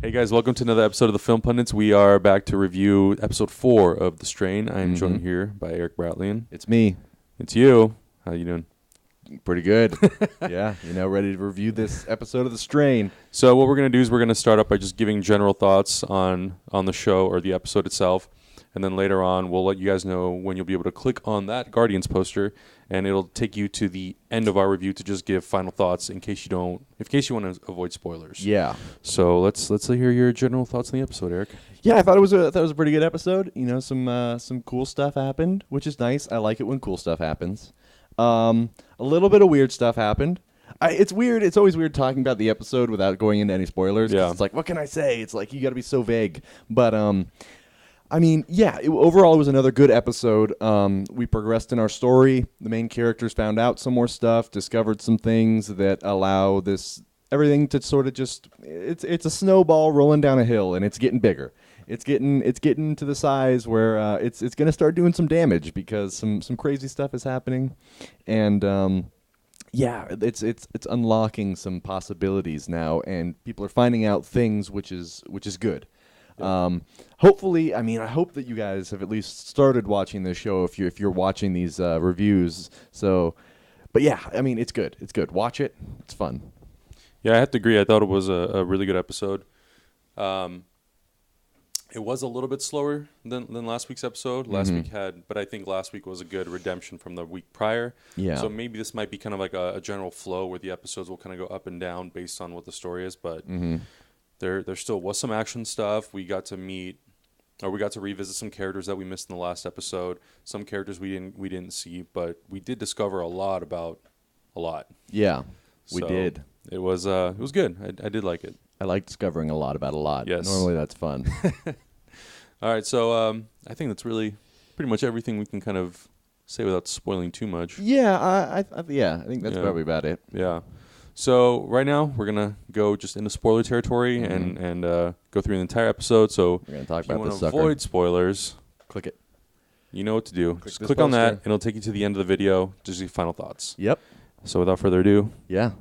Hey guys, welcome to another episode of the Film Pundits. We are back to review episode 4 of The Strain. I am joined here by Eric Bratlian. It's me. It's you. How you doing? Pretty good. Yeah, ready to review this episode of The Strain. So what we're going to do is we're going to start up by just giving general thoughts on the show or the episode itself. And then later on, we'll let you guys know when you'll be able to click on that Guardians poster, and it'll take you to the end of our review to just give final thoughts in case you want to avoid spoilers. Yeah. So let's hear your general thoughts on the episode, Eric. Yeah, I thought it was a pretty good episode. Some cool stuff happened, which is nice. I like it when cool stuff happens. A little bit of weird stuff happened. It's weird. It's always weird talking about the episode without going into any spoilers. Yeah. It's like, what can I say? It's like you got to be so vague. But overall, it was another good episode. We progressed in our story. The main characters found out some more stuff, discovered some things that allow everything to sort of just, it's a snowball rolling down a hill, and it's getting bigger. It's getting to the size where it's going to start doing some damage because some crazy stuff is happening, and it's unlocking some possibilities now, and people are finding out things, which is good. Hopefully, I hope that you guys have at least started watching this show if you're watching these reviews. So, but yeah, it's good. It's good. Watch it. It's fun. Yeah, I have to agree. I thought it was a really good episode. It was a little bit slower than last week's episode. Last week but I think last week was a good redemption from the week prior. Yeah. So maybe this might be kind of like a general flow where the episodes will kind of go up and down based on what the story is. But there still was some action stuff. We got to revisit some characters that we missed in the last episode. Some characters we didn't see, but we did discover a lot about a lot. Yeah, we did. It was good. I did like it. I like discovering a lot about a lot. Yes. Normally that's fun. All right, so I think that's really pretty much everything we can kind of say without spoiling too much. Yeah, I think that's probably about it. Yeah. So right now we're gonna go just into spoiler territory and go through the entire episode. So we're gonna talk if you about want this to sucker. avoid spoilers, Click it. you know what to do. Just this click on that, poster. and it'll take you to the end of the video. Just your final thoughts. Yep. So without further ado, Yeah.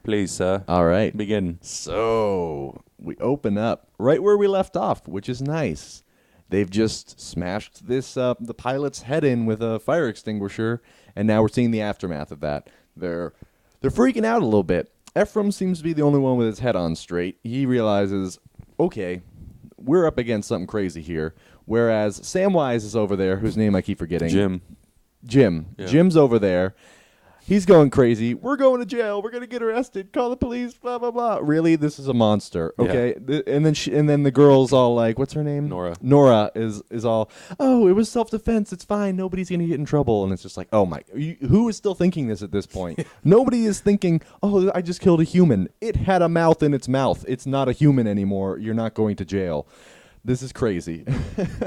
please All right. begin. So we open up right where we left off, which is nice. They've just smashed the pilot's head in with a fire extinguisher, and now we're seeing the aftermath of that. They're freaking out a little bit. Ephraim seems to be the only one with his head on straight. He realizes, okay, we're up against something crazy here. Whereas Samwise is over there, whose name I keep forgetting. Jim. Yeah. Jim's over there. He's going crazy. We're going to jail. We're going to get arrested. Call the police. Blah blah blah. Really, this is a monster. Okay, and then the girl's all like, "What's her name?" Nora. Nora is all, "Oh, it was self-defense. It's fine. Nobody's going to get in trouble." And it's just like, "Oh my, who is still thinking this at this point?" Nobody is thinking, "Oh, I just killed a human. It had a mouth in its mouth. It's not a human anymore. You're not going to jail." This is crazy.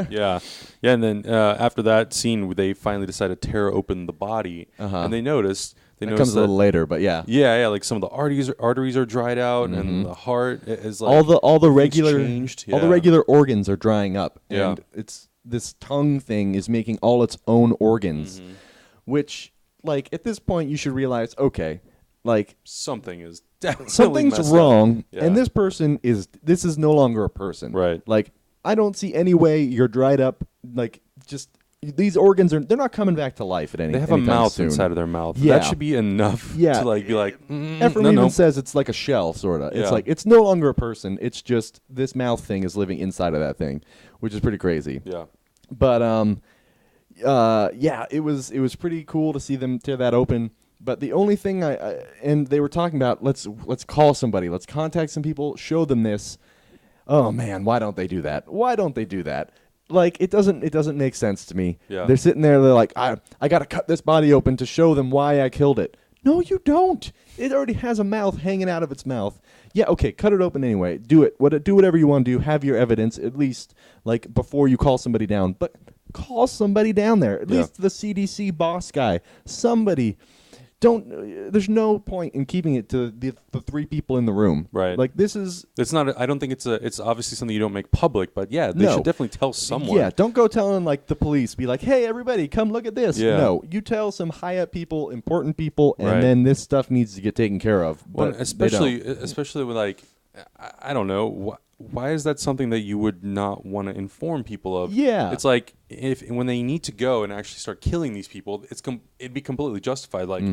Yeah, and then after that scene, they finally decided to tear open the body, and they noticed That comes a little later, but yeah. Yeah, like some of the arteries are dried out, and the heart is like all the regular changed. All the regular organs are drying up, Yeah. and it's this tongue thing is making all its own organs, which, like, at this point you should realize, okay, like, something is definitely something's messed wrong, up. Yeah. and this is no longer a person, Right. Like, I don't see any way you're dried up, like, just these organs they're not coming back to life at any. They have a anytime mouth soon. inside of their mouth. Yeah. That should be enough Yeah. to like be like. Ephraim even says it's like a shell, sort of. It's Yeah. like it's no longer a person. It's just this mouth thing is living inside of that thing, which is pretty crazy. Yeah. But it was pretty cool to see them tear that open. But the only thing and they were talking about, let's call somebody, let's contact some people, show them this. Oh man, why don't they do that? Why don't they do that? Like, it doesn't make sense to me. Yeah. They're sitting there, they're like, I got to cut this body open to show them why I killed it. No, you don't. It already has a mouth hanging out of its mouth. Yeah, okay, cut it open anyway. Do it. Do whatever you want to do. Have your evidence, at least, like, before you call somebody down. But call somebody down there. At least the CDC boss guy. Somebody. There's no point in keeping it to the three people in the room. Right. Like, this is... It's not. I don't think it's obviously something you don't make public, but yeah, they should definitely tell someone. Yeah, don't go telling, like, the police. Be like, hey, everybody, come look at this. Yeah. No, you tell some high-up people, important people, and Right. then this stuff needs to get taken care of. Well, But especially with, like, I don't know. why is that something that you would not want to inform people of? Yeah. It's like when they need to go and actually start killing these people, it'd be completely justified. Like,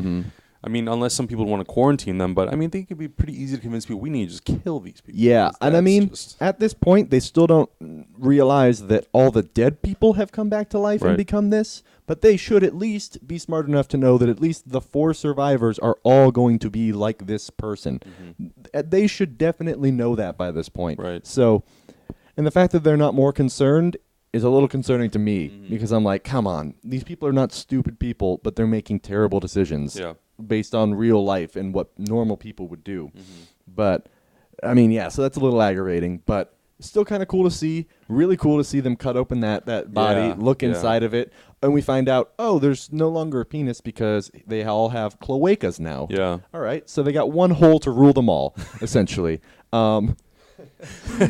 I mean, unless some people want to quarantine them, but I mean, I think it'd be pretty easy to convince people we need to just kill these people. Yeah, and I mean, at this point, they still don't realize that all the dead people have come back to life and become this, but they should at least be smart enough to know that at least the 4 survivors are all going to be like this person. They should definitely know that by this point. Right. So, and the fact that they're not more concerned is a little concerning to me because I'm like, come on, these people are not stupid people, but they're making terrible decisions based on real life and what normal people would do. But, I mean, yeah, so that's a little aggravating, but still kind of cool to see. Really cool to see them cut open that body, look inside of it, and we find out, oh, there's no longer a penis because they all have cloacas now. Yeah. All right, so they got one hole to rule them all, essentially.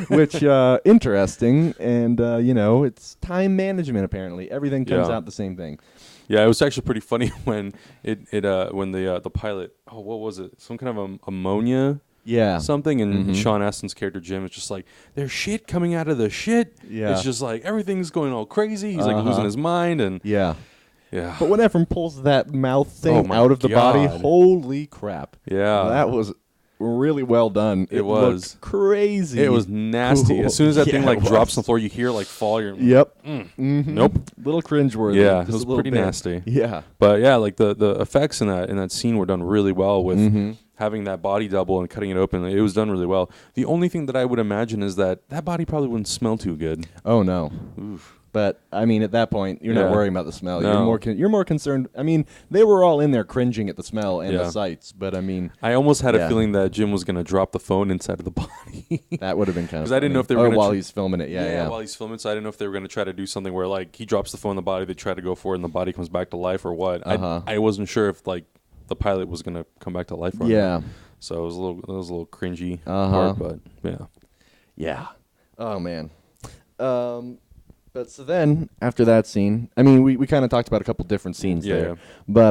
Which, interesting, and, it's time management, apparently. Everything comes out the same thing. Yeah, it was actually pretty funny when when the pilot, what was it? Some kind of ammonia something, and Sean Astin's character Jim is just like, there's shit coming out of the shit. Yeah. It's just like everything's going all crazy. He's like losing his mind, and yeah. But when Ephraim pulls that mouth thing out of the body, holy crap. Yeah. That was really well done. It was crazy. It was nasty. As soon as that thing drops on the floor, you hear like fall. You're nope. Little cringeworthy. Yeah, it was pretty nasty. Yeah, but yeah, like the effects in that scene were done really well with having that body double and cutting it open. It was done really well. The only thing that I would imagine is that body probably wouldn't smell too good. Oh no. Oof. But I mean, at that point, you're not worrying about the smell. No. You're more concerned. I mean, they were all in there cringing at the smell and the sights. But I mean, I almost had a feeling that Jim was going to drop the phone inside of the body. That would have been kind of. Because I didn't know if they were while he's filming it. Yeah, while he's filming. So I didn't know if they were going to try to do something where like he drops the phone in the body, they try to go for it, and the body comes back to life, or what. I wasn't sure if like the pilot was going to come back to life. Or not. So it was a little cringy part, but yeah. Oh man. But so then, after that scene, I mean, we kind of talked about a couple different scenes there. Yeah. But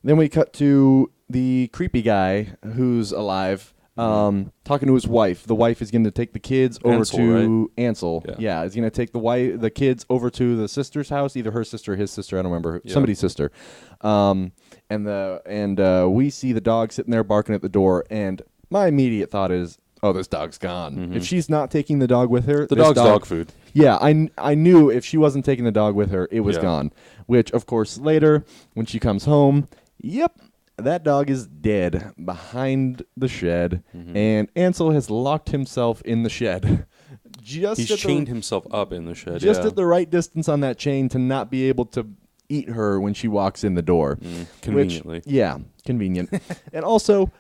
then we cut to the creepy guy who's alive, talking to his wife. The wife is going to take the kids over to Ansel. Yeah, he's going to take the kids over to the sister's house, either her sister or his sister. I don't remember. Somebody's sister. And we see the dog sitting there barking at the door, and my immediate thought is, oh, this dog's gone. If she's not taking the dog with her, the dog's dog food. Yeah, I knew if she wasn't taking the dog with her, it was gone. Which, of course, later, when she comes home, that dog is dead behind the shed, and Ansel has locked himself in the shed. He's chained himself up in the shed. Just at the right distance on that chain to not be able to eat her when she walks in the door. Conveniently. Convenient. And also,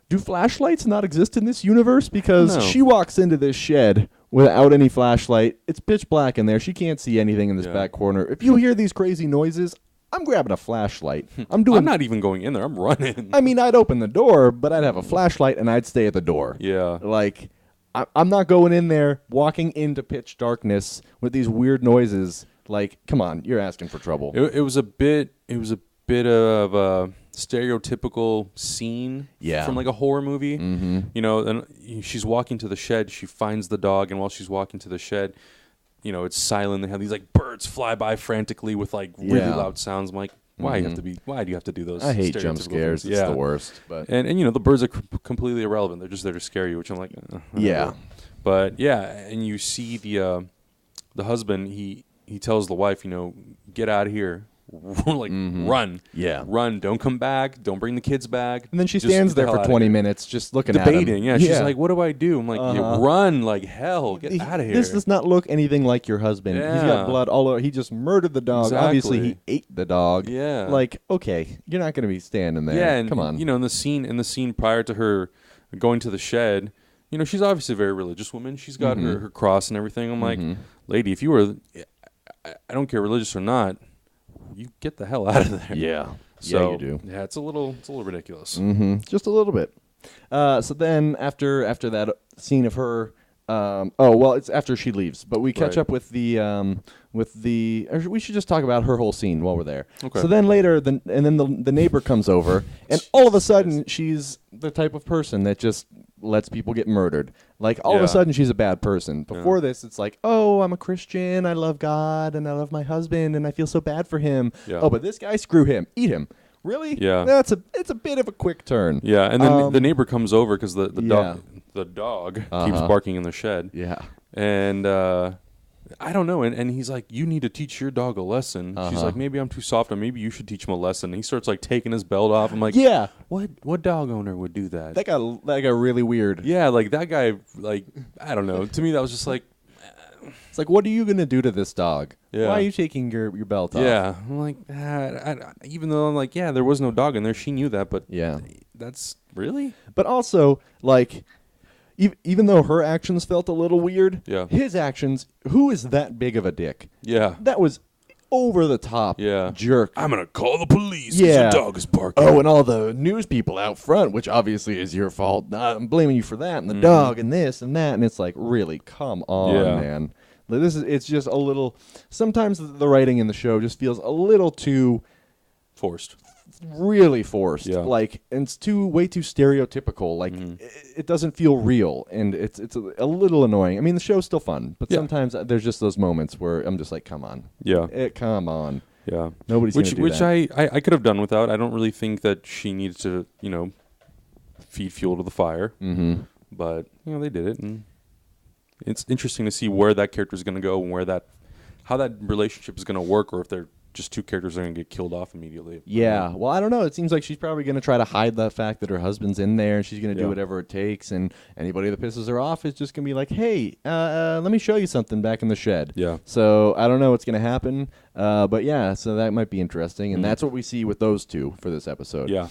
do flashlights not exist in this universe? Because she walks into this shed without any flashlight. It's pitch black in there. She can't see anything in this back corner. If you hear these crazy noises, I'm grabbing a flashlight. I'm not even going in there. I'm running. I mean, I'd open the door, but I'd have a flashlight and I'd stay at the door. Yeah. Like, I'm not going in there, walking into pitch darkness with these weird noises. Like, come on, you're asking for trouble. It was a bit of a stereotypical scene from like a horror movie. You know, and she's walking to the shed, she finds the dog, and while she's walking to the shed, you know, it's silent. They have these like birds fly by frantically with like really loud sounds. I'm like, why do you have to do those? I hate jump scares. It's the worst. But and you know, the birds are completely irrelevant. They're just there to scare you, which I'm like, But and you see the husband, he tells the wife, you know, get out of here. Like run, run! Don't come back. Don't bring the kids back. And then she stands there for 20 minutes, just looking debating. At him. She's like, "What do I do?" I'm like, "Run like hell! Get out of here!" This does not look anything like your husband. He's got blood all over. He just murdered the dog. Exactly. Obviously, he ate the dog. Yeah, like okay, you're not going to be standing there. Yeah, and, come on. You know, in the scene prior to her going to the shed, you know, she's obviously a very religious woman. She's got her cross and everything. I'm like, lady, if you were, I don't care religious or not. You get the hell out of there. Yeah. So, you do. Yeah, it's a little ridiculous. Just a little bit. So then after that scene of her, it's after she leaves, but we catch up with or we should just talk about her whole scene while we're there. Okay. So then later, the neighbor comes over, and all of a sudden she's the type of person that just lets people get murdered. Like, all of a sudden, she's a bad person. Before this, it's like, oh, I'm a Christian, I love God, and I love my husband, and I feel so bad for him. Yeah. Oh, but this guy, screw him. Eat him. Really? Yeah. It's a bit of a quick turn. Yeah, and then the neighbor comes over because the dog keeps barking in the shed. Yeah. And I don't know. And he's like, you need to teach your dog a lesson. She's like, maybe I'm too soft, or maybe you should teach him a lesson. And he starts like taking his belt off. I'm like, yeah. What dog owner would do that? That got really weird. Yeah, like that guy, like, I don't know. To me, that was just like, it's like, what are you going to do to this dog? Yeah. Why are you taking your belt off? Yeah. I'm like, even though I'm like, yeah, there was no dog in there. She knew that, but yeah, that's really. But also, like, even though her actions felt a little weird, his actions, who is that big of a dick? Yeah. That was over the top jerk. I'm going to call the police because your dog is barking. Oh, and all the news people out front, which obviously is your fault. I'm blaming you for that, and the dog, and this, and that. And it's like, really, come on, man. It's just a little, sometimes the writing in the show just feels a little too forced. Really forced. Yeah. Like, and it's way too stereotypical. Like, it doesn't feel real, and it's a little annoying. I mean, the show's still fun, but sometimes there's just those moments where I'm just like, come on. Yeah. Come on. Yeah. Nobody's going to do which that. I could have done without. I don't really think that she needs to, feed fuel to the fire. Mm-hmm. But, they did it, and it's interesting to see where that character is going to go and how that relationship is going to work, or if they're just two characters are going to get killed off immediately. Yeah. Well, I don't know. It seems like she's probably going to try to hide the fact that her husband's in there, and she's going to do whatever it takes, and anybody that pisses her off is just going to be like, hey, let me show you something back in the shed. Yeah. So I don't know what's going to happen, but yeah, so that might be interesting, and that's what we see with those two for this episode. Yeah.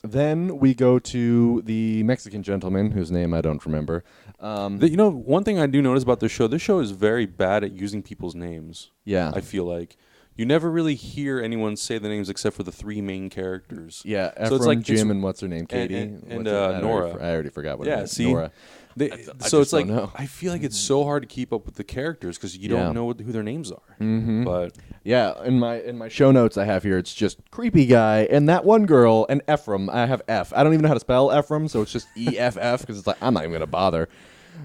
Then we go to the Mexican gentleman, whose name I don't remember. One thing I do notice about this show is very bad at using people's names. Yeah. I feel like. You never really hear anyone say the names except for the three main characters. Yeah, Ephraim, so it's like Jim, and what's her name, Katie, and Nora. I already forgot what. See, Nora. So it's like I feel like it's so hard to keep up with the characters because you don't know who their names are. Mm-hmm. But yeah, in my show notes I have here, it's just creepy guy and that one girl and Ephraim. I have F. I don't even know how to spell Ephraim, so it's just EFF because it's like I'm not even gonna bother.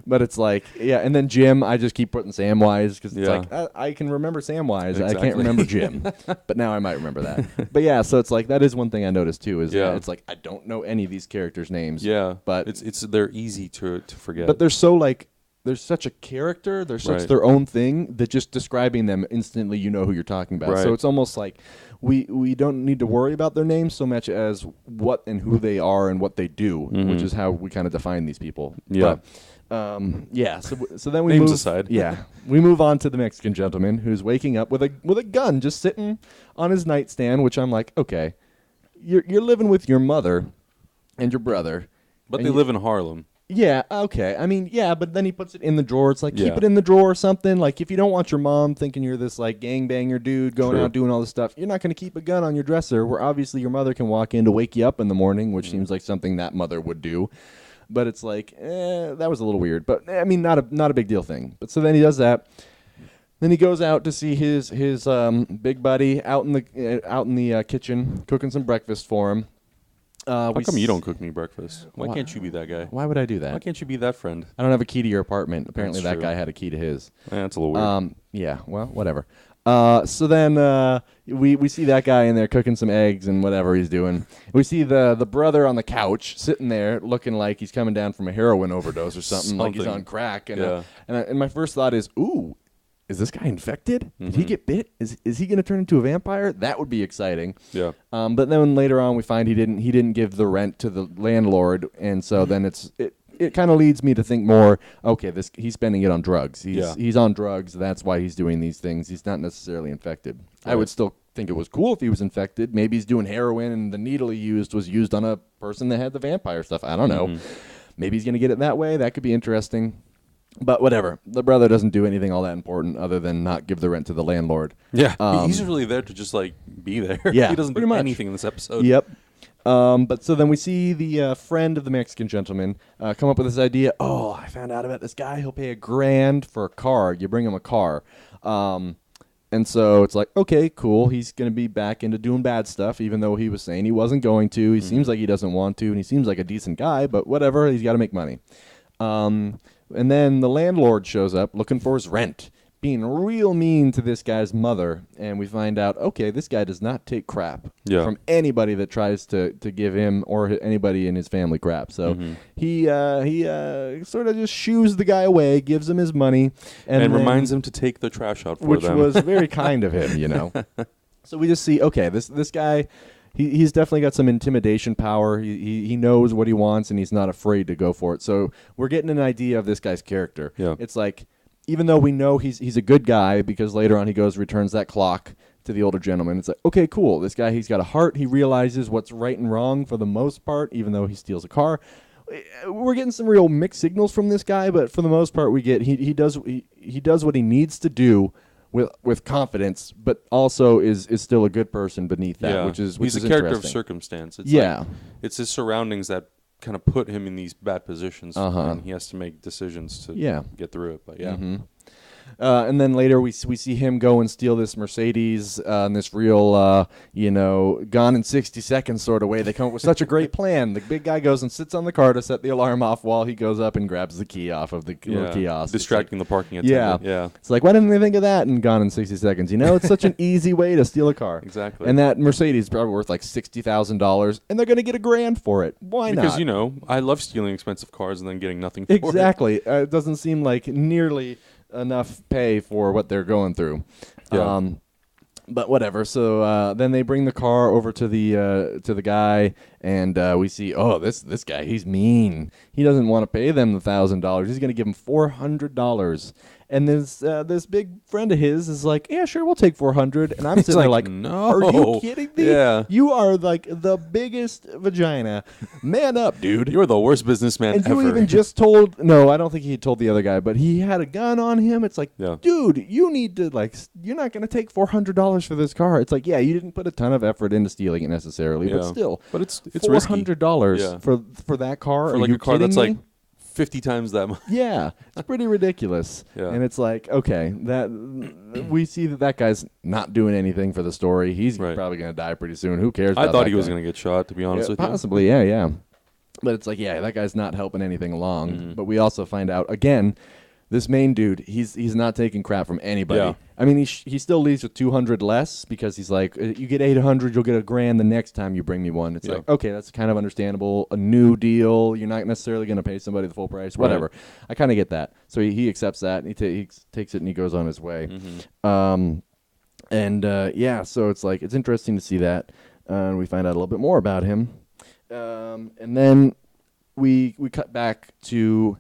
But it's like, and then Jim, I just keep putting Samwise because it's like, I can remember Samwise. Exactly. I can't remember Jim. But now I might remember that. But yeah, so it's like, that is one thing I noticed too, is that it's like, I don't know any of these characters' names. Yeah. But they're easy to forget. But they're so like, there's such a character, they're such their own thing, that just describing them instantly you know who you're talking about. Right. So it's almost like we don't need to worry about their names so much as what and who they are and what they do, which is how we kind of define these people. Yeah. But, so then we names move aside. We move on to the Mexican gentleman who's waking up with a gun just sitting on his nightstand, which I'm like, okay, you're living with your mother and your brother, but they live in Harlem. Yeah, okay. I mean, yeah, but then he puts it in the drawer. It's like, keep it in the drawer or something. Like, if you don't want your mom thinking you're this, like, gangbanger dude going out doing all this stuff, you're not going to keep a gun on your dresser where obviously your mother can walk in to wake you up in the morning, which seems like something that mother would do. But it's like, that was a little weird. But, I mean, not a big deal thing. But so then he does that. Then he goes out to see his big buddy out in the kitchen cooking some breakfast for him. How come you don't cook me breakfast? Why can't you be that guy? Why would I do that? Why can't you be that friend? I don't have a key to your apartment. Apparently That's that guy had a key to his. That's a little weird. Yeah, well, whatever. So then we see that guy in there cooking some eggs and whatever he's doing. We see the brother on the couch sitting there looking like he's coming down from a heroin overdose or something. Like he's on crack. And my first thought is, ooh, is this guy infected? Did he get bit? Is he going to turn into a vampire? That would be exciting. Yeah. But then later on we find he didn't give the rent to the landlord, and so then it kind of leads me to think more, okay, he's spending it on drugs. He's on drugs. That's why he's doing these things. He's not necessarily infected. Right. I would still think it was cool if he was infected. Maybe he's doing heroin and the needle he used was used on a person that had the vampire stuff. I don't know. Maybe he's going to get it that way. That could be interesting. But whatever. The brother doesn't do anything all that important other than not give the rent to the landlord. Yeah. He's really there to just like be there. Yeah, he doesn't do anything in this episode. Yep. But so then we see the friend of the Mexican gentleman come up with this idea. Oh, I found out about this guy. He'll pay $1,000 for a car. You bring him a car. And And so it's like, okay, cool. He's going to be back into doing bad stuff, even though he was saying he wasn't going to. He seems like he doesn't want to, and he seems like a decent guy, but whatever. He's got to make money. And then the landlord shows up looking for his rent, being real mean to this guy's mother. And we find out, okay, this guy does not take crap from anybody that tries to give him or anybody in his family crap. So he sort of just shoos the guy away, gives him his money. And reminds him to take the trash out for them. Which was very kind of him, you know. So we just see, okay, this guy... He's definitely got some intimidation power. He knows what he wants, and he's not afraid to go for it. So we're getting an idea of this guy's character. Yeah. It's like, even though we know he's a good guy, because later on he goes returns that clock to the older gentleman. It's like, okay, cool. This guy, he's got a heart. He realizes what's right and wrong for the most part, even though he steals a car. We're getting some real mixed signals from this guy, but for the most part, we get he does what he needs to do. With confidence, but also is still a good person beneath that, which is he's a character of circumstance. It's like, it's his surroundings that kind of put him in these bad positions, and he has to make decisions to get through it. But and then later we see him go and steal this Mercedes in this real, gone in 60 seconds sort of way. They come up with such a great plan. The big guy goes and sits on the car to set the alarm off while he goes up and grabs the key off of the little kiosk. Distracting the parking attendant. Yeah. It's like, why didn't they think of that and gone in 60 seconds? You know, it's such an easy way to steal a car. Exactly. And that Mercedes is probably worth like $60,000, and they're going to get $1,000 for it. Why not? Because, I love stealing expensive cars and then getting nothing for it. Exactly. It doesn't seem like nearly enough pay for what they're going through. But whatever. So then they bring the car over to the guy, and we see, this guy, he's mean. He doesn't want to pay them the $1,000. He's going to give them $400. And this big friend of his is like, yeah, sure, we'll take $400. And I'm sitting there like, no. Are you kidding me? Yeah. You are like the biggest vagina. Man up, dude. You're the worst businessman and ever. You even just told, no, I don't think he told the other guy, but he had a gun on him. It's like, dude, you need to, you're not going to take $400 for this car. It's like, yeah, you didn't put a ton of effort into stealing it necessarily, but still. But it's $400 for that car. For like a car that's like 50 times that much. Yeah, it's pretty ridiculous. And it's like, okay, that we see that guy's not doing anything for the story. He's probably going to die pretty soon. Who cares? I thought he was going to get shot, to be honest with you. Possibly, yeah. But it's like, yeah, that guy's not helping anything along. But we also find out again, this main dude, he's not taking crap from anybody. Yeah. I mean, he still leaves with 200 less because he's like, you get 800, you'll get $1,000 the next time you bring me one. It's like, okay, that's kind of understandable. A new deal, you're not necessarily going to pay somebody the full price, whatever. I kind of get that. So he accepts that, and he takes it, and he goes on his way. So it's like, it's interesting to see that, and we find out a little bit more about him. And then we cut back to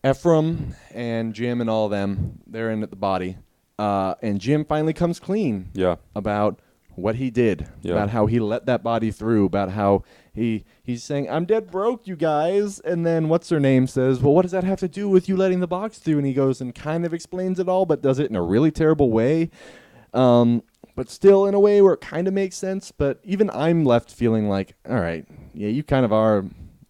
Ephraim and Jim and all of them. They're in at the body. And Jim finally comes clean about what he did, about how he let that body through, about how he's saying, I'm dead broke, you guys. And then what's-her-name says, well, what does that have to do with you letting the box through? And he goes and kind of explains it all, but does it in a really terrible way. But still in a way where it kind of makes sense. But even I'm left feeling like, all right, yeah, you kind of are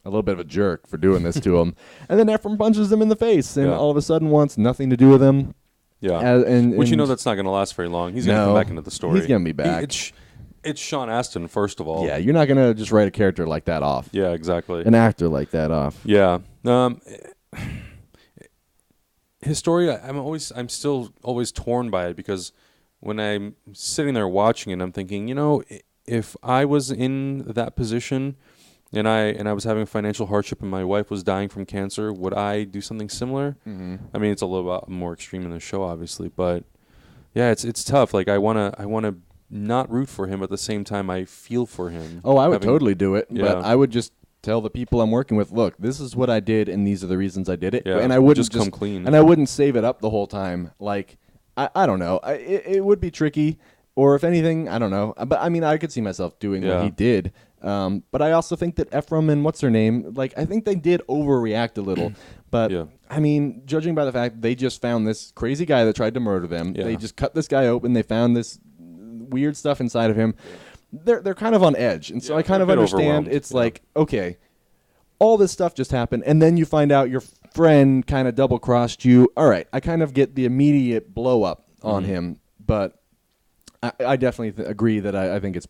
a little bit of a jerk for doing this to him. And then Ephraim punches him in the face and all of a sudden wants nothing to do with him. Yeah, which that's not going to last very long. He's going to come back into the story. He's going to be back. It's Sean Astin, first of all. Yeah, you're not going to just write a character like that off. Yeah, exactly. An actor like that off. Yeah. His story, I'm still always torn by it because when I'm sitting there watching it, I'm thinking, if I was in that position and I was having financial hardship and my wife was dying from cancer, would I do something similar? I mean, it's a little bit more extreme in the show, obviously, but yeah, it's tough. Like I want to not root for him, but at the same time, I feel for him. Oh, I would totally do it, but I would just tell the people I'm working with, look, this is what I did, and these are the reasons I did it. Yeah, and I wouldn't just come clean. And I wouldn't save it up the whole time. Like, I don't know. It would be tricky, or if anything, I don't know. But I mean, I could see myself doing what he did. But I also think that Ephraim and what's-her-name, I think they did overreact a little. But, I mean, judging by the fact they just found this crazy guy that tried to murder them. They just cut this guy open. They found this weird stuff inside of him. They're kind of on edge. And so I kind of understand. It's like, okay, all this stuff just happened, and then you find out your friend kind of double-crossed you. All right, I kind of get the immediate blow-up on him. But I definitely agree that I think it's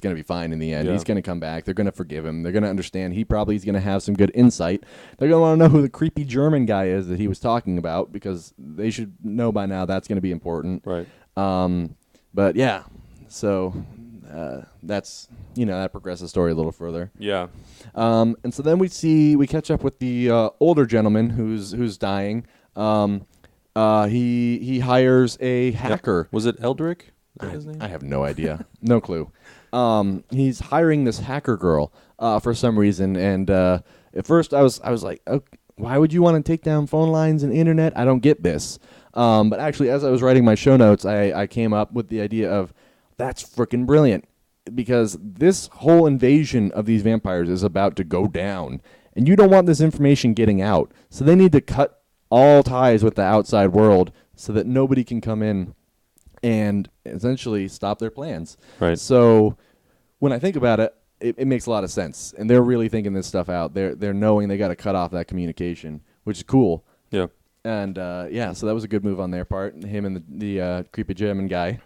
going to be fine in the end. Yeah. He's going to come back. They're going to forgive him. They're going to understand. He probably is going to have some good insight. They're going to want to know who the creepy German guy is that he was talking about, because they should know by now that's going to be important. Right. But yeah, so that's, that progresses the story a little further. Yeah. And so then we catch up with the older gentleman who's dying. He hires a hacker. Was it Eldrick? Is that his name? I have no idea. No clue. He's hiring this hacker girl for some reason, and at first I was like, okay, why would you want to take down phone lines and internet? I don't get this. But actually, as I was writing my show notes, I came up with the idea of, that's freaking brilliant, because this whole invasion of these vampires is about to go down, and you don't want this information getting out. So they need to cut all ties with the outside world so that nobody can come in and essentially stop their plans. Right. So when I think about it, it makes a lot of sense, and they're really thinking this stuff out. They're knowing they got to cut off that communication, which is cool. Yeah. And so that was a good move on their part. Him and the creepy German guy.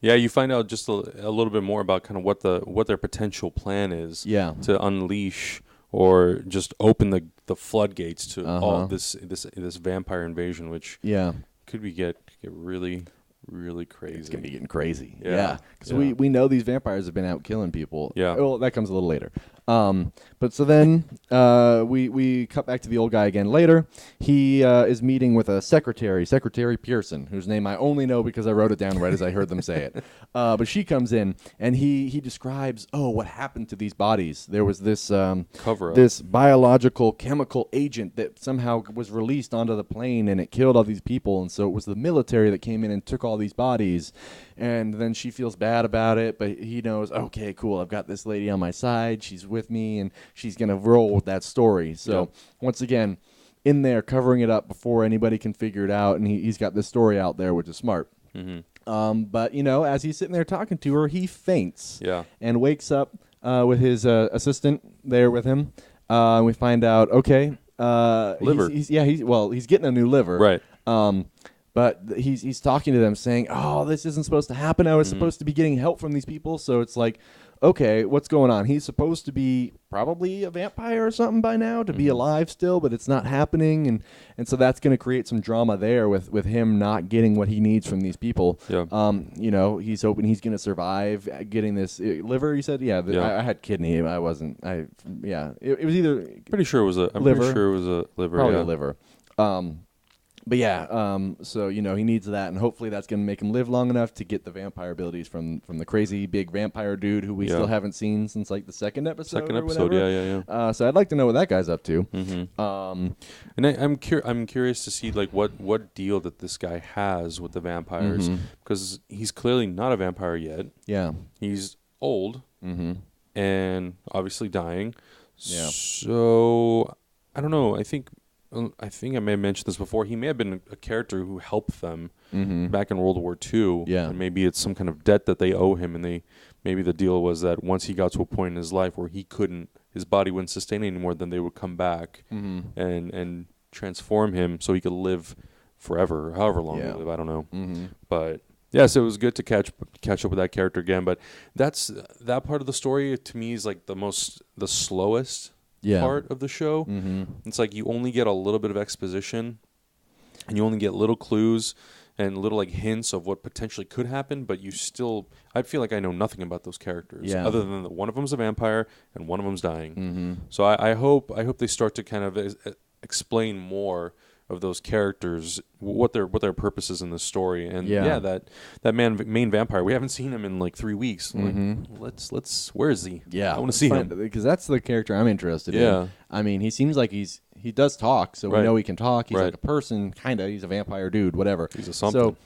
Yeah, you find out just a little bit more about kind of what their potential plan is. Yeah. To unleash or just open the floodgates to all this vampire invasion, which could get really, really crazy. It's gonna be getting crazy. Yeah. Because we know these vampires have been out killing people. Yeah. Well, that comes a little later. But so then we cut back to the old guy again later. He is meeting with a Secretary Pearson, whose name I only know because I wrote it down right as I heard them say it. But she comes in, and he describes, what happened to these bodies. There was this cover-up, this biological chemical agent that somehow was released onto the plane, and it killed all these people. And so it was the military that came in and took all these bodies. And then she feels bad about it, but he knows, okay, cool, I've got this lady on my side. She's with me, and she's going to roll with that story. So once again, in there, covering it up before anybody can figure it out, and he's got this story out there, which is smart. Mm-hmm. But, as he's sitting there talking to her, he faints and wakes up with his assistant there with him. And we find out, okay, liver. He's getting a new liver. Right. But he's talking to them saying, this isn't supposed to happen. I was supposed to be getting help from these people. So it's like, okay, what's going on? He's supposed to be probably a vampire or something by now, to be alive still, but it's not happening. And so that's going to create some drama there with him not getting what he needs from these people. Yeah. He's hoping he's going to survive getting this liver, you said? Yeah, I had kidney. I wasn't. It was either... Pretty sure it was a liver. Probably a liver. But so he needs that, and hopefully that's going to make him live long enough to get the vampire abilities from the crazy big vampire dude who we still haven't seen since like the second episode. Yeah. So I'd like to know what that guy's up to. Mm-hmm. And I'm curious to see like what deal that this guy has with the vampires, because he's clearly not a vampire yet. Yeah, he's old and obviously dying. Yeah. So I don't know. I think I may have mentioned this before. He may have been a character who helped them back in World War II. Yeah. And maybe it's some kind of debt that they owe him. And maybe the deal was that once he got to a point in his life where his body wouldn't sustain anymore, then they would come back and transform him so he could live forever, or however long he live. I don't know. But yes, it was good to catch up with that character again. But that part of the story to me is like the slowest part of the show. It's like you only get a little bit of exposition, and you only get little clues and little like hints of what potentially could happen, but I feel like I know nothing about those characters other than that one of them's a vampire and one of them's dying. So I hope they start to kind of explain more of those characters, what their purpose is in the story. And that main vampire, we haven't seen him in like 3 weeks. Let's where is he? I want to see him, because that's the character I'm interested in. I mean, he seems like he does talk, so we know he can talk. He's like a person, kind of. He's a vampire dude, whatever. He's a something. So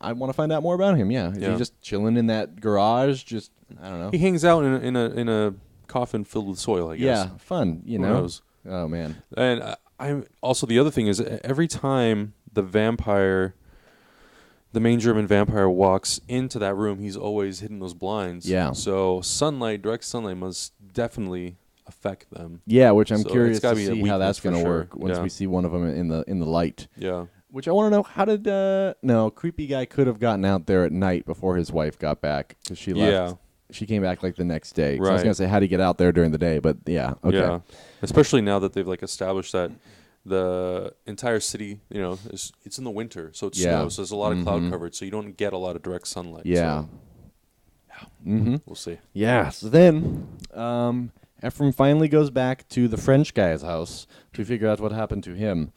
I want to find out more about him. Is he just chilling in that garage? Just, I don't know. He hangs out in a coffin filled with soil, I guess. Yeah, fun. Who knows? Oh man. And I'm also, the other thing is, every time the main German vampire walks into that room, he's always hitting those blinds. Yeah. So direct sunlight must definitely affect them. Yeah, which I'm curious to see how that's going to work once we see one of them in the light. Yeah. Which I want to know, how did... no, creepy guy could have gotten out there at night before his wife got back, because she left. Yeah. She came back like the next day. So Right. I was going to say, how do you get out there during the day? But yeah, okay. Yeah. Especially now that they've like established that the entire city, it's in the winter, so it snows. So there's a lot of cloud coverage, so you don't get a lot of direct sunlight. Yeah. So, we'll see. Yeah. So then, Ephraim finally goes back to the French guy's house to figure out what happened to him.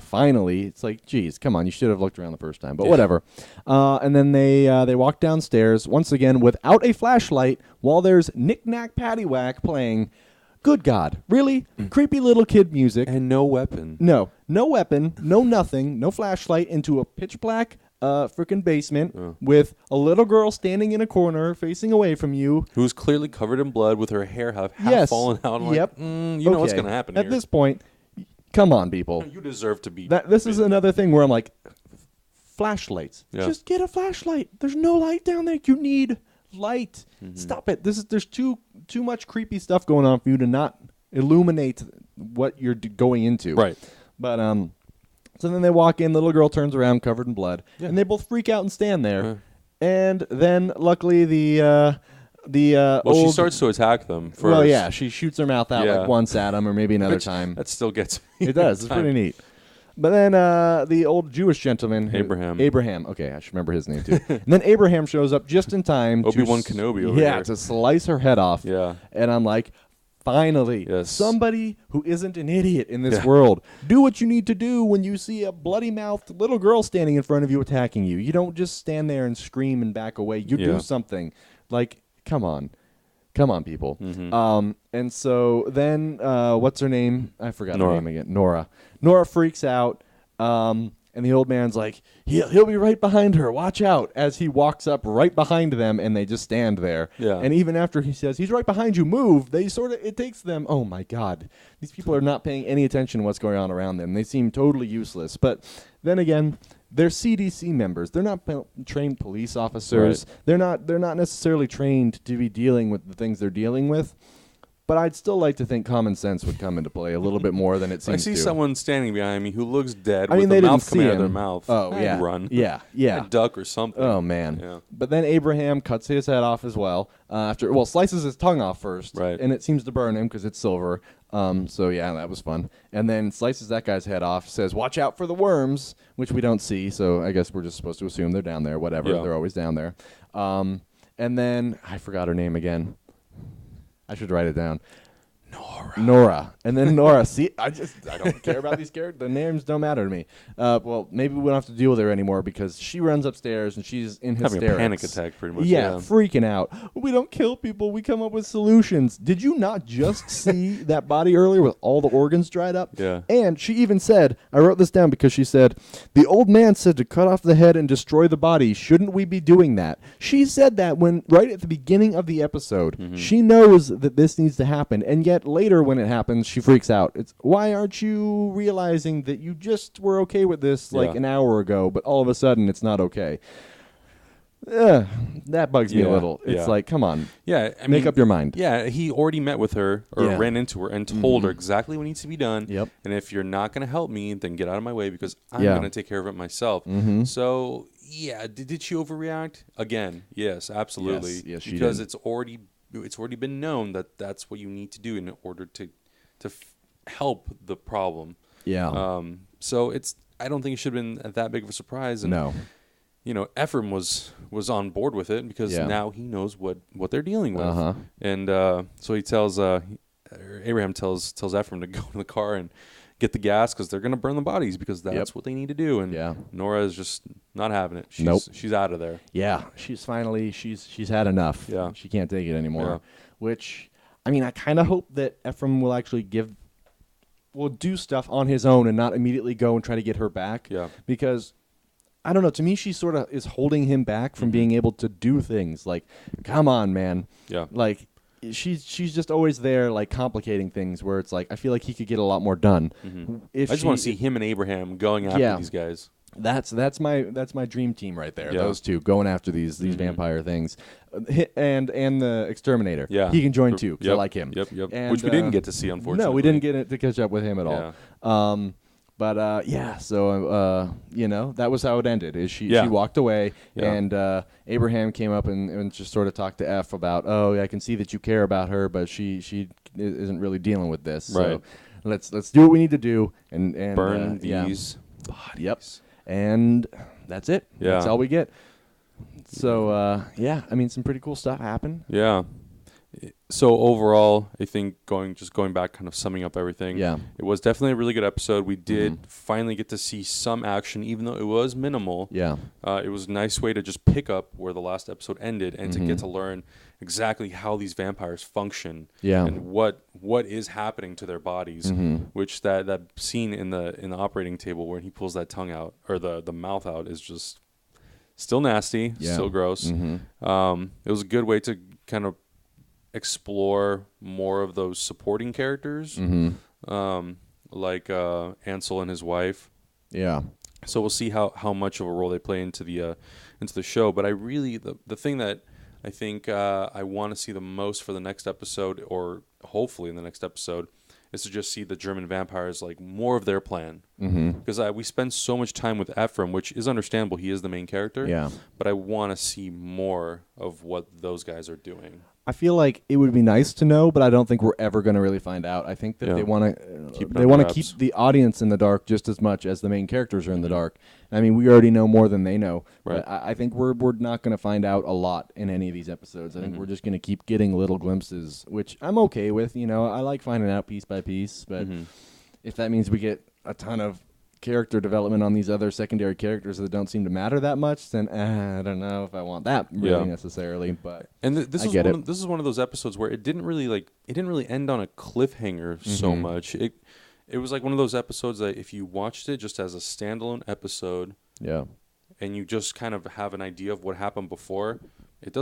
Finally, it's like, geez, come on, you should have looked around the first time, but whatever. And then they walk downstairs once again without a flashlight while there's Knick Knack Paddywhack playing. Good God, really? Creepy little kid music. And no weapon. No weapon, no nothing, no flashlight into a pitch black freaking basement with a little girl standing in a corner facing away from you. Who's clearly covered in blood with her hair half fallen out. I'm Yep. like, you know what's going to happen At here. this point, come on, people. You deserve to be. This is another thing where I'm like, flashlights. Yeah. Just get a flashlight. There's no light down there. You need light. Stop it. There's too much creepy stuff going on for you to not illuminate what you're going into. Right. But so then they walk in. The little girl turns around, covered in blood, and they both freak out and stand there. And then, luckily, the she starts to attack them first. Well, yeah, she shoots her mouth out like once at him, or maybe another time. That still gets me. It does. It's pretty neat. But then the old Jewish gentleman, Abraham. Okay, I should remember his name too. And then Abraham shows up just in time. Obi-Wan Kenobi over here. to slice her head off. Yeah. And I'm like, finally, Yes. somebody who isn't an idiot in this world. Do what you need to do when you see a bloody-mouthed little girl standing in front of you attacking you. You don't just stand there and scream and back away. You do something. Like, come on. Come on, people. And so then, what's her name? I forgot her name again. Nora. Nora freaks out, and the old man's like, he'll be right behind her. Watch out. As he walks up right behind them, and they just stand there. Yeah. And even after he says, he's right behind you, move, it takes them, oh my God. These people are not paying any attention to what's going on around them. They seem totally useless. But then again, they're CDC members. They're not trained police officers. Right. They're not necessarily trained to be dealing with the things they're dealing with. But I'd still like to think common sense would come into play a little bit more than it seems to. I see someone standing behind me who looks dead they with the didn't mouth see coming out of him. their mouth. Oh, I'd yeah. run. Yeah. I'd duck or something. Oh, man. Yeah. But then Abraham cuts his head off as well. Slices his tongue off first. Right. And it seems to burn him because it's silver. So, yeah, that was fun. And then slices that guy's head off, says, watch out for the worms, which we don't see. So I guess we're just supposed to assume they're down there. Whatever. Yeah. They're always down there. And then I forgot her name again. I should write it down. Nora. And then Nora. See, I don't care about these characters. The names don't matter to me. Maybe we don't have to deal with her anymore because she runs upstairs and she's in hysterics. Having a panic attack, pretty much. Yeah, freaking out. We don't kill people. We come up with solutions. Did you not just see that body earlier with all the organs dried up? Yeah. And she even said, I wrote this down because she said, the old man said to cut off the head and destroy the body. Shouldn't we be doing that? She said that right at the beginning of the episode. She knows that this needs to happen. And yet later when it happens, she freaks out. It's, why aren't you realizing that you just were okay with this like an hour ago, but all of a sudden it's not okay? That bugs me a little. It's like, come on. Yeah, make up your mind. Yeah, he already met with her or ran into her and told her exactly what needs to be done. Yep. And if you're not going to help me, then get out of my way because I'm going to take care of it myself. So, yeah, did she overreact? Again, yes, absolutely. Yes, she because did. it's already been known that that's what you need to do in order to help the problem. Yeah. So I don't think it should have been that big of a surprise. And, No. Ephraim was on board with it because now he knows what they're dealing with. And so he tells Abraham tells Ephraim to go in the car and get the gas because they're going to burn the bodies because that's what they need to do. And Nora is just not having it. She's out of there. Yeah, she's had enough. Yeah. She can't take it anymore. Yeah. Which, I mean, I kind of hope that Ephraim will actually will do stuff on his own and not immediately go and try to get her back. Yeah. Because, I don't know, to me she sort of is holding him back from being able to do things. Like, come on, man. Yeah. Like, she's just always there, like, complicating things where it's like, I feel like he could get a lot more done. I just want to see him and Abraham going after these guys. That's my dream team right there. Yeah. Those two going after these vampire things, and the exterminator. Yeah, he can join too because I like him. Yep. And, which we didn't get to see, unfortunately. No, we didn't get to catch up with him at all. But so that was how it ended. Is she walked away, and Abraham came up and just sort of talked to F about, I can see that you care about her, but she isn't really dealing with this. Right. So let's do what we need to do and burn these bodies. Yep. And that's it. Yeah. That's all we get. So I mean, some pretty cool stuff happened. Yeah. So overall, I think going back, kind of summing up everything, it was definitely a really good episode. We did finally get to see some action, even though it was minimal. Yeah. It was a nice way to just pick up where the last episode ended and to get to learn exactly how these vampires function and what is happening to their bodies, which that scene in the operating table where he pulls that tongue out, or the mouth out, is just still nasty, still gross. It was a good way to kind of explore more of those supporting characters, like Ansel and his wife. Yeah. So we'll see how much of a role they play into the show. But I really the thing that I think I want to see the most for the next episode, or hopefully in the next episode, is to just see the German vampires, like, more of their plan. Because we spend so much time with Ephraim, which is understandable. He is the main character. Yeah. But I want to see more of what those guys are doing. I feel like it would be nice to know, but I don't think we're ever going to really find out. I think that they want to keep the audience in the dark just as much as the main characters are in the dark. I mean, we already know more than they know. Right. But I think we're not going to find out a lot in any of these episodes. I think we're just going to keep getting little glimpses, which I'm okay with. You know, I like finding out piece by piece, but if that means we get a ton of character development on these other secondary characters that don't seem to matter that much, then I don't know if I want that really necessarily. But this is one of those episodes where it didn't really end on a cliffhanger so much. It was like one of those episodes that if you watched it just as a standalone episode, and you just kind of have an idea of what happened before, it's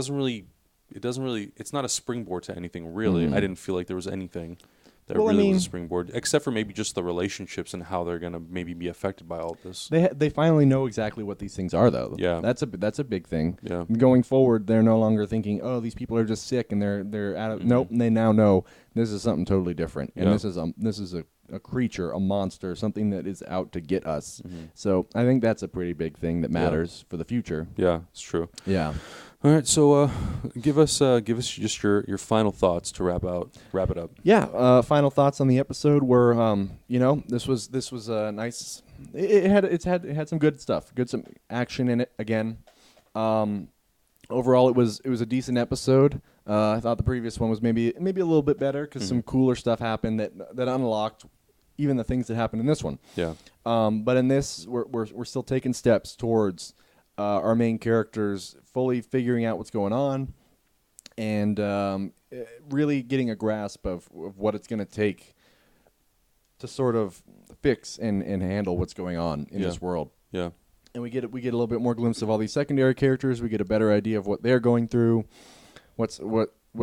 not a springboard to anything really. I didn't feel like there was anything that was a springboard, except for maybe just the relationships and how they're going to maybe be affected by all of this. They finally know exactly what these things are, though. Yeah. That's a big thing. Yeah. Going forward, they're no longer thinking, oh, these people are just sick and they're out of... Nope, they now know this is something totally different. And this is a creature, a monster, something that is out to get us. So I think that's a pretty big thing that matters for the future. Yeah, it's true. Yeah. All right, so give us just your final thoughts to wrap it up. Yeah, final thoughts on the episode were, this was a nice. It had some good stuff, some action in it again. Overall, it was a decent episode. I thought the previous one was maybe a little bit better because some cooler stuff happened that unlocked even the things that happened in this one. Yeah. But in this, we're still taking steps towards our main characters fully figuring out what's going on and really getting a grasp of what it's going to take to sort of fix and handle what's going on in this world. Yeah. And we get a little bit more glimpse of all these secondary characters. We get a better idea of what they're going through, what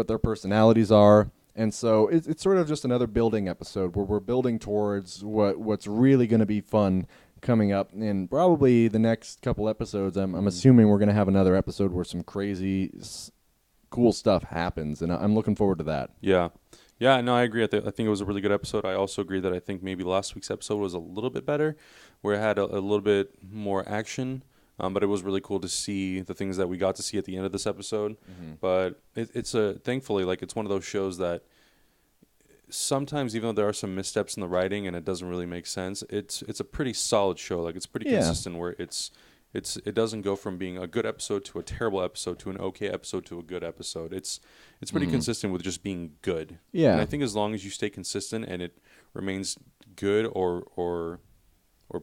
their personalities are. And so it's sort of just another building episode where we're building towards what's really going to be fun coming up in probably the next couple episodes. I'm assuming we're going to have another episode where some crazy, cool stuff happens, and I'm looking forward to that. Yeah. Yeah, no, I agree. I think it was a really good episode. I also agree that I think maybe last week's episode was a little bit better, where it had a little bit more action, but it was really cool to see the things that we got to see at the end of this episode. But it's thankfully, like, it's one of those shows that sometimes, even though there are some missteps in the writing and it doesn't really make sense, it's a pretty solid show. Like, it's pretty consistent where it doesn't go from being a good episode to a terrible episode to an okay episode to a good episode. It's pretty consistent with just being good. Yeah. And I think as long as you stay consistent and it remains good or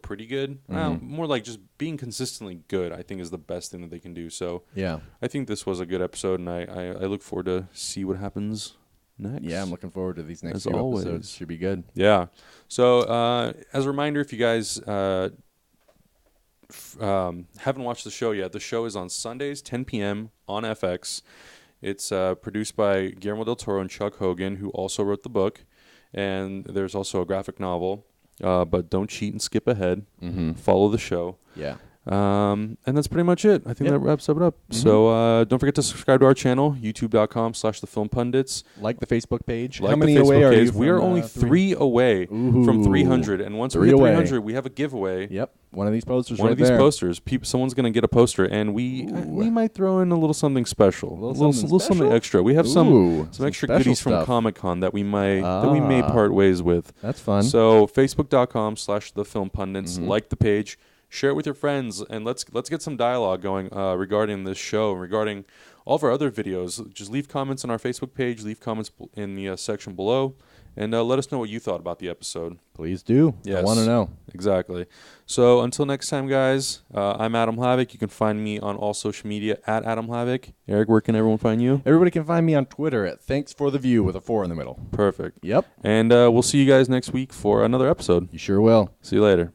pretty good, more like just being consistently good, I think is the best thing that they can do. So yeah, I think this was a good episode, and I look forward to see what happens next. Yeah, I'm looking forward to these next few episodes. Should be good. Yeah. So as a reminder, if you guys haven't watched the show yet, the show is on Sundays, 10 p.m. on FX. It's produced by Guillermo del Toro and Chuck Hogan, who also wrote the book. And there's also a graphic novel. But don't cheat and skip ahead. Follow the show. Yeah. And that's pretty much it. I think that wraps it up. So don't forget to subscribe to our channel, youtube.com/thefilmpundits. Like the Facebook page. Like How many the Facebook away are page. you? We are only 3 away from 300. And once we hit 300, we have a giveaway. Yep. One of these posters One of these posters. Someone's going to get a poster, and we might throw in a little something special. A little something extra. We have some extra goodies from Comic-Con that we may part ways with. That's fun. So facebook.com/thefilmpundits. Like the page. Share it with your friends, and let's get some dialogue going regarding this show and regarding all of our other videos. Just leave comments on our Facebook page, leave comments in the section below, and let us know what you thought about the episode. Please do. Yes. I want to know. Exactly. So until next time, guys, I'm Adam Hlavik. You can find me on all social media at Adam Hlavik. Eric, where can everyone find you? Everybody can find me on Twitter at Thanks for the View with a 4 in the middle. Perfect. Yep. And we'll see you guys next week for another episode. You sure will. See you later.